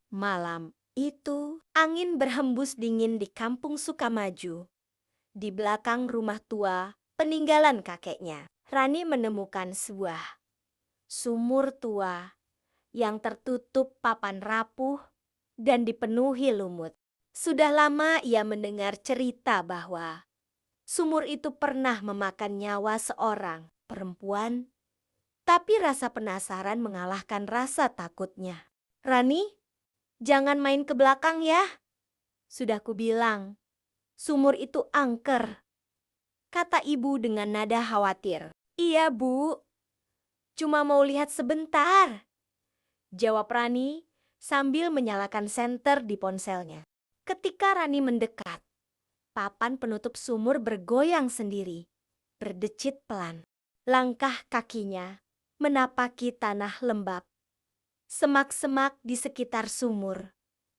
Malam itu, angin berhembus dingin di kampung Sukamaju. Di belakang rumah tua, peninggalan kakeknya, Rani menemukan sebuah sumur tua yang tertutup papan rapuh dan dipenuhi lumut. Sudah lama ia mendengar cerita bahwa sumur itu pernah memakan nyawa seorang perempuan, tapi rasa penasaran mengalahkan rasa takutnya. Rani, jangan main ke belakang ya. Sudah kubilang, sumur itu angker, kata ibu dengan nada khawatir. Iya bu, cuma mau lihat sebentar, jawab Rani sambil menyalakan senter di ponselnya. Ketika Rani mendekat, papan penutup sumur bergoyang sendiri, berdecit pelan. Langkah kakinya menapaki tanah lembab. Semak-semak di sekitar sumur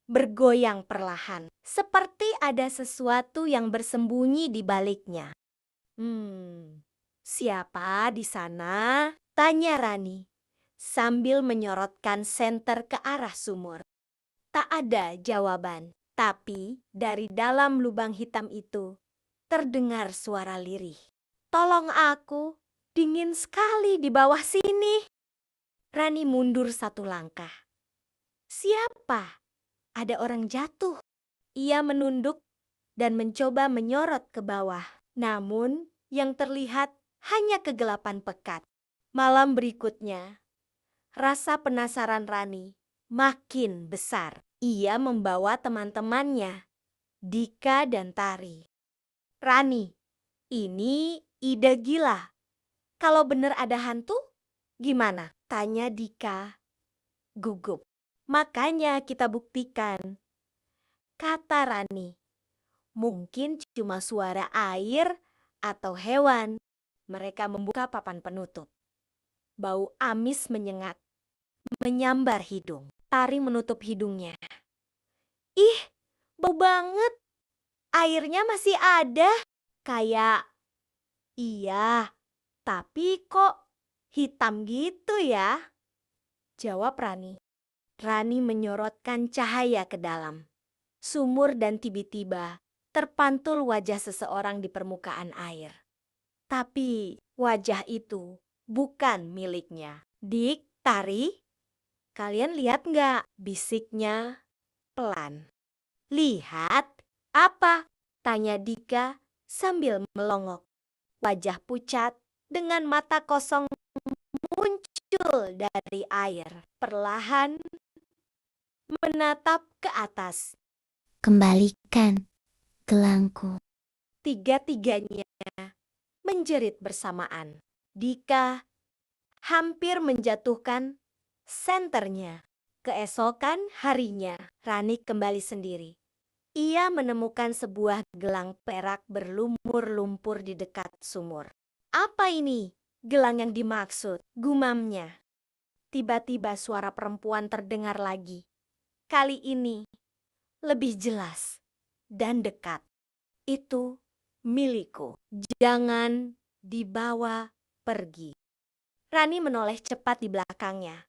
bergoyang perlahan, seperti ada sesuatu yang bersembunyi di baliknya. Siapa di sana? Tanya Rani sambil menyorotkan senter ke arah sumur. Tak ada jawaban, tapi dari dalam lubang hitam itu terdengar suara lirih. Tolong aku, dingin sekali di bawah sini. Rani mundur satu langkah. Siapa? Ada orang jatuh. Ia menunduk dan mencoba menyorot ke bawah. Namun yang terlihat hanya kegelapan pekat. Malam berikutnya, rasa penasaran Rani makin besar. Ia membawa teman-temannya, Dika dan Tari. Rani, ini ide gila. Kalau benar ada hantu, gimana? Tanya Dika gugup. Makanya kita buktikan, kata Rani. Mungkin cuma suara air atau hewan. Mereka membuka papan penutup. Bau amis menyengat, menyambar hidung. Tari menutup hidungnya. Ih, bau banget. Airnya masih ada. Kayak, iya, tapi kok hitam gitu ya? Jawab Rani. Rani menyorotkan cahaya ke dalam sumur dan tiba-tiba terpantul wajah seseorang di permukaan air. Tapi wajah itu bukan miliknya. Dik, Tari, kalian lihat nggak? Bisiknya pelan. Lihat? Apa? Tanya Dika sambil melongok. Wajah pucat dengan mata kosong muncul dari air. Perlahan menatap ke atas. Kembalikan gelangku. Tiga-tiganya menjerit bersamaan. Dika hampir menjatuhkan senternya. Keesokan harinya, Rani kembali sendiri. Ia menemukan sebuah gelang perak berlumur lumpur di dekat sumur. Apa ini? Gelang yang dimaksud, gumamnya. Tiba-tiba suara perempuan terdengar lagi. Kali ini lebih jelas dan dekat. Itu milikku. Jangan dibawa pergi. Rani menoleh cepat di belakangnya.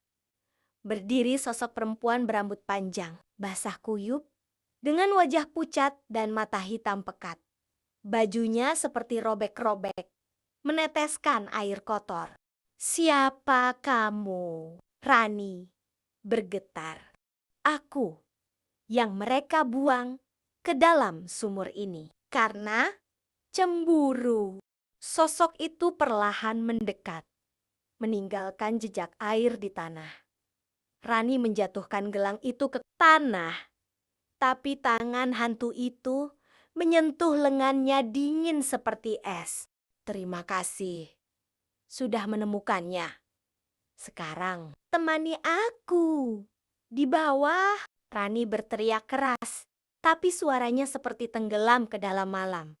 Berdiri sosok perempuan berambut panjang, basah kuyup, dengan wajah pucat dan mata hitam pekat. Bajunya seperti robek-robek, meneteskan air kotor. Siapa kamu? Rani bergetar. Aku yang mereka buang ke dalam sumur ini karena cemburu. Sosok itu perlahan mendekat, meninggalkan jejak air di tanah. Rani menjatuhkan gelang itu ke tanah, tapi tangan hantu itu menyentuh lengannya dingin seperti es. Terima kasih, sudah menemukannya. Sekarang temani aku. Di bawah, Rani berteriak keras, tapi suaranya seperti tenggelam ke dalam malam.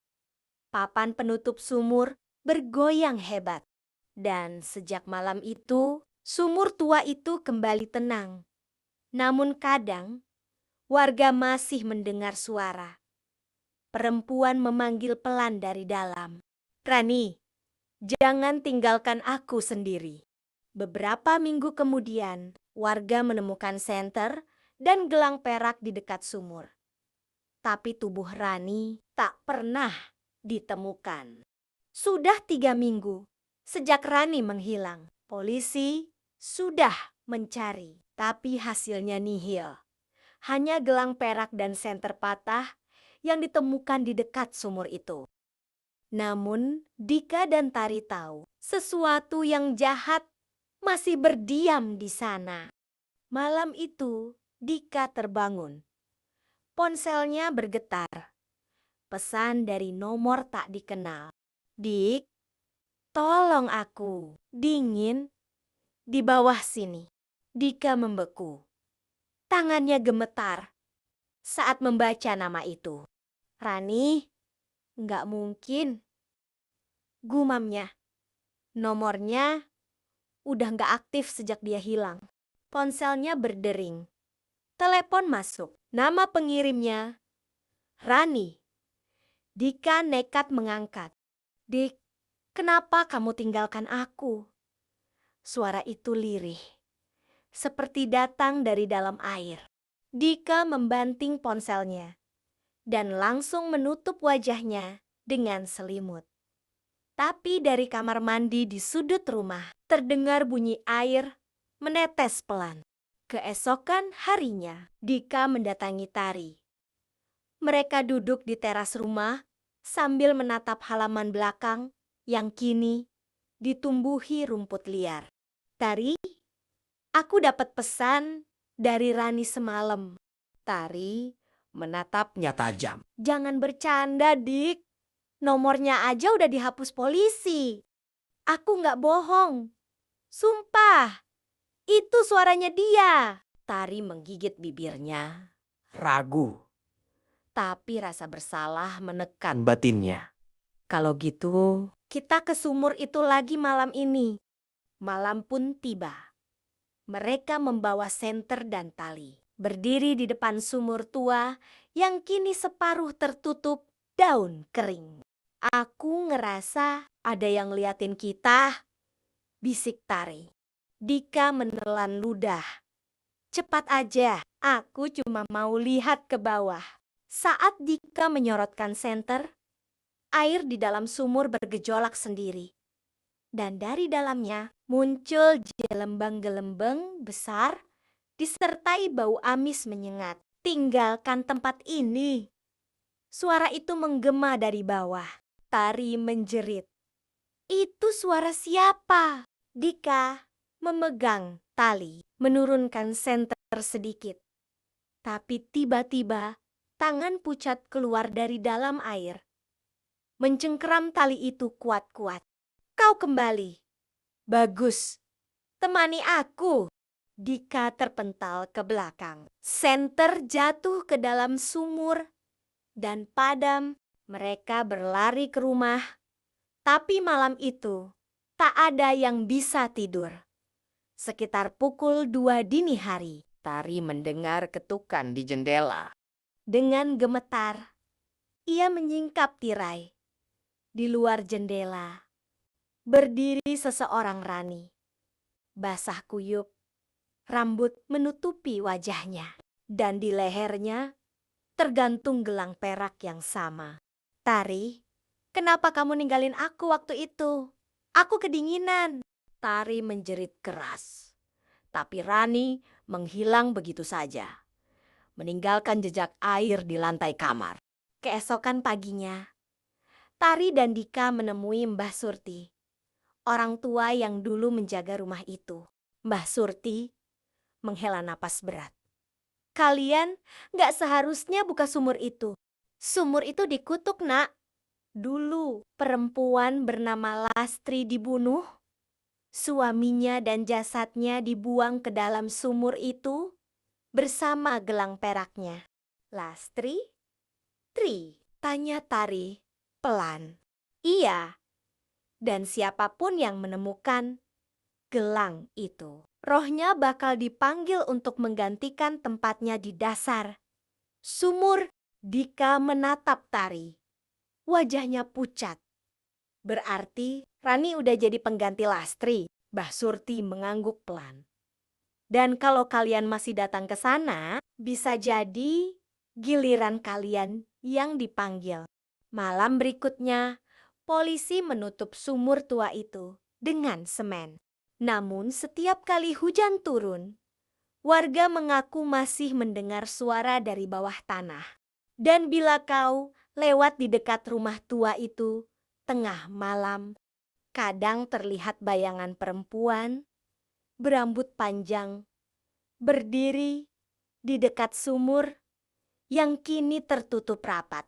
Papan penutup sumur bergoyang hebat. Dan sejak malam itu, sumur tua itu kembali tenang. Namun kadang, warga masih mendengar suara. Perempuan memanggil pelan dari dalam. Rani, jangan tinggalkan aku sendiri. Beberapa minggu kemudian, warga menemukan senter dan gelang perak di dekat sumur. Tapi tubuh Rani tak pernah ditemukan. Sudah 3 minggu sejak Rani menghilang. Polisi sudah mencari, tapi hasilnya nihil. Hanya gelang perak dan senter patah yang ditemukan di dekat sumur itu. Namun Dika dan Tari tahu sesuatu yang jahat masih berdiam di sana. Malam itu Dika terbangun. Ponselnya bergetar. Pesan dari nomor tak dikenal. "Dik, tolong aku. Dingin. Di bawah sini." Dika membeku. Tangannya gemetar saat membaca nama itu. "Rani, nggak mungkin," gumamnya. Nomornya udah nggak aktif sejak dia hilang. Ponselnya berdering. Telepon masuk. Nama pengirimnya Rani. Dika nekat mengangkat. "Dik, kenapa kamu tinggalkan aku?" Suara itu lirih, seperti datang dari dalam air. Dika membanting ponselnya dan langsung menutup wajahnya dengan selimut. Tapi dari kamar mandi di sudut rumah terdengar bunyi air menetes pelan. Keesokan harinya, Dika mendatangi Tari. Mereka duduk di teras rumah sambil menatap halaman belakang yang kini ditumbuhi rumput liar. "Tari, aku dapat pesan dari Rani semalam." Tari menatapnya tajam. "Jangan bercanda, Dik. Nomornya aja udah dihapus polisi." "Aku nggak bohong. Sumpah, itu suaranya dia." Tari menggigit bibirnya, ragu. Tapi rasa bersalah menekan batinnya. "Kalau gitu, kita ke sumur itu lagi malam ini." Malam pun tiba. Mereka membawa senter dan tali. Berdiri di depan sumur tua yang kini separuh tertutup daun kering. "Aku ngerasa ada yang liatin kita," bisik Tari. Dika menelan ludah. "Cepat aja, aku cuma mau lihat ke bawah." Saat Dika menyorotkan senter, air di dalam sumur bergejolak sendiri. Dan dari dalamnya muncul gelembang-gelembang besar disertai bau amis menyengat. "Tinggalkan tempat ini." Suara itu menggema dari bawah. Tari menjerit. "Itu suara siapa?" Dika memegang tali, menurunkan senter sedikit. Tapi tiba-tiba tangan pucat keluar dari dalam air, mencengkeram tali itu kuat-kuat. "Kau kembali. Bagus. Temani aku." Dika terpental ke belakang. Senter jatuh ke dalam sumur dan padam. Mereka berlari ke rumah. Tapi malam itu tak ada yang bisa tidur. Sekitar pukul 2 dini hari, Tari mendengar ketukan di jendela. Dengan gemetar, ia menyingkap tirai. Di luar jendela, berdiri seseorang Rani. Basah kuyup, rambut menutupi wajahnya. Dan di lehernya tergantung gelang perak yang sama. "Tari, kenapa kamu ninggalin aku waktu itu? Aku kedinginan." Tari menjerit keras. Tapi Rani menghilang begitu saja, meninggalkan jejak air di lantai kamar. Keesokan paginya, Tari dan Dika menemui Mbah Surti, orang tua yang dulu menjaga rumah itu. Mbah Surti menghela napas berat. "Kalian gak seharusnya buka sumur itu. Sumur itu dikutuk, Nak. Dulu perempuan bernama Lastri dibunuh. Suaminya dan jasadnya dibuang ke dalam sumur itu bersama gelang peraknya." "Lastri? Tri?" tanya Tari pelan. "Iya, dan siapapun yang menemukan gelang itu, rohnya bakal dipanggil untuk menggantikan tempatnya di dasar sumur." Dika menatap Tari. Wajahnya pucat. "Berarti Rani udah jadi pengganti Lastri?" Mbah Surti mengangguk pelan. Dan kalau kalian masih datang ke sana, bisa jadi giliran kalian yang dipanggil. Malam berikutnya, polisi menutup sumur tua itu dengan semen. Namun setiap kali hujan turun, warga mengaku masih mendengar suara dari bawah tanah. Dan bila kau lewat di dekat rumah tua itu tengah malam, kadang terlihat bayangan perempuan berambut panjang berdiri di dekat sumur yang kini tertutup rapat.